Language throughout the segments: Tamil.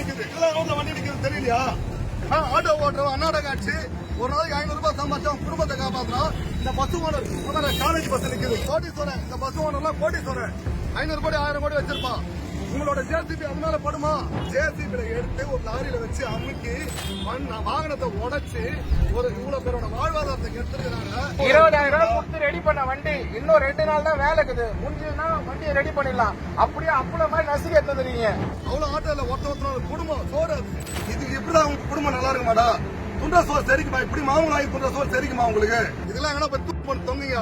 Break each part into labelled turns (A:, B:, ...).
A: நிக்குது. இதெல்லாம் ரோட்ல வண்டி நிக்குது தெரியலையா? ஆட்டோ ஓட்டுறவன் அன்னாட காட்சி ஒரு நாளைக்கு 500 ரூபாய் சம்பாதிச்சோம் குடும்பத்தை காப்பாத்துறோம். இந்த பஸ் ஓனர் காலேஜ் பஸ் நிக்குது. கோடீஸ்வரன். இந்த பஸ் ஓனர்லாம் கோடீஸ்வரன். 500 கோடி 1000 கோடி வச்சிருப்பான். உங்களோட ஜேசிபி அதனால படுமா? ஜேசிபில எடுத்து ஒரு லாரியில வச்சு அமுக்கி வாகனத்தை உடைச்சு ஒரு இவ்வளவு பேரோட வாழ்வாதாரத்தை கெடுத்துருக்காங்க.
B: 20,000 ரூபாய் கொடுத்து ரெடி பண்ண வண்டி இன்னும் 2 நாள் தான் வேலை இருக்குது. முடிஞ்சதுன்னா வண்டியை ரெடி பண்ணிடலாம். அப்படியே அப்பள மாதிரி நசுக்கி எடுத்துறீங்க.
A: அவ்வளவு ஆட்டோல ஒருத்தர் குடும்பம் சோறு இது இப்படிதான் உங்க குடும்பம் நல்லா இருக்க மாட்டா? துண்டா சோறு சரிக்குமா? இப்படி மாவுளாகி துண்டா சோறு சரிக்குமா உங்களுக்கு? இதெல்லாம் எங்கன்னா போய் தூக்கு போட்டு தொங்குங்க.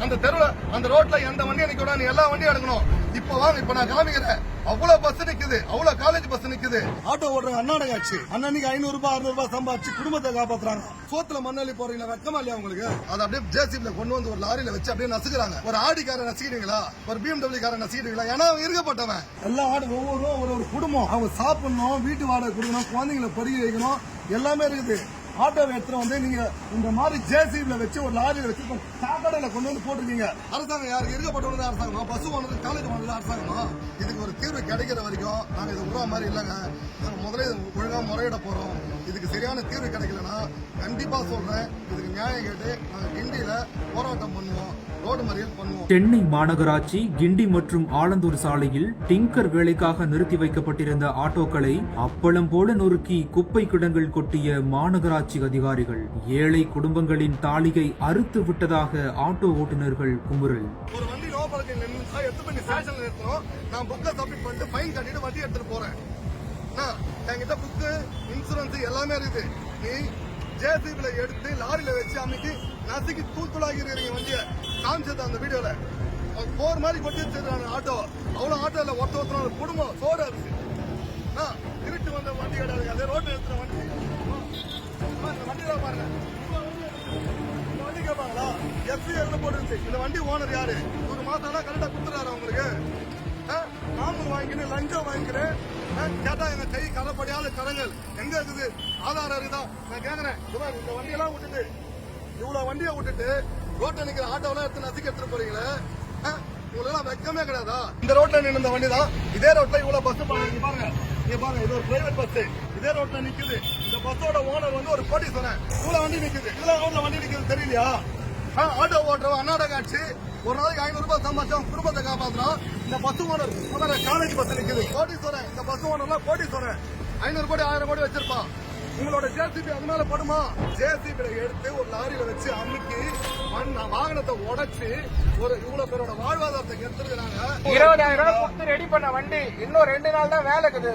A: அந்த தெருவுல அந்த ரோட்ல எந்த வண்டி நிக்க கூடாது, எல்லா வண்டியும் எடுக்கணும். இப்ப வாங்க, இப்ப நான் காமிக்கிறேன். அவ்வளவு பஸ் நிக்குது, அவ்வளவு காலேஜ் பஸ் நிக்குது. ஆட்டோ ஓடுற அண்ணாட காட்சி அன்னைக்கு 500 ரூபாய் 600 ரூபாய் சம்பாதிச்சு குடும்பத்தை காப்பாத்துறாங்க. சோத்துல மண்ணள்ளி போறீங்களா? வெக்கமா இல்லையா உங்களுக்கு? அதை அப்படியே ஜேசிபில கொண்டு வந்து ஒரு லாரியில வச்சு அப்படியே நசுக்குறாங்க. ஒரு ஆடிக்கார நசுக்கிட்டீங்களா? ஒரு BMW கார நசுக்கிட்டீங்களா? ஏன்னா அவன் இருக்கப்பட்டவன். எல்லா ஆடு ஒவ்வொரு ஒரு குடும்பம். அவங்க சாப்பிடணும், வீட்டு வாடகை கொடுக்கணும், குழந்தைங்களை படிக்க வைக்கணும், எல்லாமே இருக்குது. ஆட்டோவை எடுத்துட்டு வந்து நீங்க இந்த மாதிரி ஜேசிபில வச்சு ஒரு லாரியில வச்சு சாக்கடையில கொண்டு வந்து போட்டிருக்கீங்க. அரசாங்கம் யாருக்கு இருக்கப்பட்டவங்க அரசாங்கமா? Bus ஓனது college ஓனது அரசாங்கமா? இதுக்கு ஒரு தீர்வு கிடைக்கிற வரைக்கும் நாங்க இது விடுற மாதிரி இல்லைங்க. நாங்க முதல்ல ஒழுங்கா முறையிட போறோம். இதுக்கு சரியான தீர்வு கிடைக்கலன்னா கண்டிப்பா சொல்றேன், இதுக்கு நியாயம் கேட்டு நாங்க கிண்டியில போராட்டம் பண்ணுவோம், ரோடு மறியல் பண்ணுவோம்.
C: சென்னை மாநகராட்சி கிண்டி மற்றும் ஆலந்தூர் சாலையில் டிங்கர் வேலைக்காக நிறுத்தி வைக்கப்பட்டிருந்த ஆட்டோக்களை அப்பளம் போல நொறுக்கி குப்பை கிடங்கில் கொட்டிய மாநகராட்சி அதிகாரிகள். ஏழை குடும்பங்களின் தாலிகை அறுத்து விட்டதாக ஆட்டோ ஓட்டுநர்கள் குமுறல்.
A: ஒரு வண்டி லோ பார்க்கிங் நின்னுச்சா எடுத்து பண்ணி ஸ்டேஷன்ல நிறுத்தணும். நான் புக்கை சப்மிட் பண்ணிட்டு ஃபைன் கட்டிட்டு வண்டி எடுத்துட்டு போறேன். என்கிட்ட புக்கு இன்சூரன்ஸ் எல்லாமே இருக்குது. நீ ஜேசிபில எடுத்து லாரியில வச்சு அன்னைக்கு நசுக்கி தூத்துளாகி இருக்கீங்க வண்டியை காமிச்சது அந்த வீடியோல. போர் மாதிரி கொட்டி வச்சிருக்காங்க ஆட்டோ. அவ்வளவு ஆட்டோல ஒருத்தர் குடும்பம் சோறு அரிசி திருட்டு வந்த வண்டி கிடையாது. அதே ரோட்ல எடுத்துற வண்டி. இந்த வண்டியில பாருங்க, இந்த வண்டி கேட்பாங்களா? எஸ்பிஎல் போட்டுருச்சு. இந்த வண்டி ஓனர் யாரு? ஒரு மாசம் ஆனா கரெக்டா கொடுத்துறாரு அவங்களுக்கு. நாம வாங்கிக்கிறேன், லஞ்சம் வாங்கிக்கிறேன். கேட்டா எங்க கை கரப்படியாத கரங்கள் எங்க இருக்குது? ஆதாரம் இருக்குதா? நான் கேக்குறேன். இந்த வண்டியெல்லாம் விட்டுட்டு இவ்வளவு வண்டியை விட்டுட்டு ரோட்ல நிக்கிற ஆட்டோலாம் எடுத்து நசுக்கி எடுத்துட்டு போறீங்களே, உங்களுக்கு வெக்கமே கிடையாதா? இந்த ரோட்ல நின்ற வண்டி தான் இதே ரோட்ல இவ்வளவு பஸ் பாருங்க. பாருங்க, இது ஒரு பிரைவேட் பஸ். இதே ரோட்ல நிக்குது. இந்த பஸ்ஸோட ஓனர் வந்து ஒரு கோடீஸ்வரன். இவ்வளவு வண்டி நிக்குது. இதெல்லாம் ரோட்ல வண்டி நிக்குது தெரியலையா? ஆட்டோ ஓட்டுறவன் அன்னாட காட்சி ஒரு நாளைக்கு 500 ரூபாய் சம்பாதிச்சோம் குடும்பத்தை காப்பாத்துறோம். இந்த பஸ் ஓனர் காலேஜ் பஸ் நிக்குது. கோடீஸ்வரன். இந்த பஸ் ஓனர்லாம் கோடீஸ்வரன். 500 கோடி 1000 கோடி வச்சிருப்பான். உங்களோட ஜேசிபி அதனால படுமா? ஜேசிபில எடுத்து ஒரு லாரியில வச்சு அமுக்கி வாகனத்தை உடைச்சு ஒரு இவ்வளவு பேரோட வாழ்வாதாரத்தை கெடுத்துருக்காங்க.
B: 20,000 ரூபாய் கொடுத்து ரெடி பண்ண வண்டி இன்னும் 2 நாள் தான் வேலை இருக்குது.